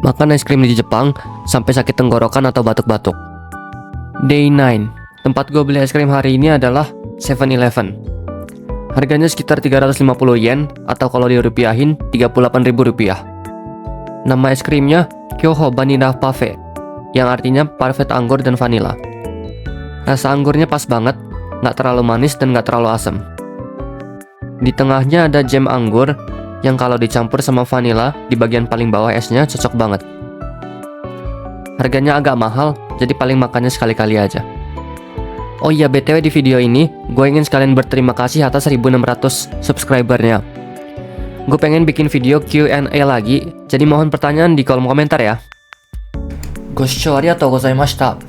makan es krim di Jepang sampai sakit tenggorokan atau batuk-batuk. Day 9. Tempat gue beli es krim hari ini adalah 7-Eleven. Harganya sekitar 350 yen atau kalau dirupiahin 38.000 rupiah. Nama es krimnya Kyoho Vanilla Parfait, yang artinya parfait anggur dan vanila. Rasa anggurnya pas banget, nggak terlalu manis dan nggak terlalu asam. Di tengahnya ada jam anggur yang kalau dicampur sama vanila di bagian paling bawah esnya cocok banget. Harganya agak mahal, jadi paling makannya sekali-kali aja. Oh iya, BTW di video ini gue ingin sekalian berterima kasih atas 1600 subscribernya. Gue pengen bikin video Q&A lagi, jadi mohon pertanyaan di kolom komentar ya. ご視聴ありがとうございました。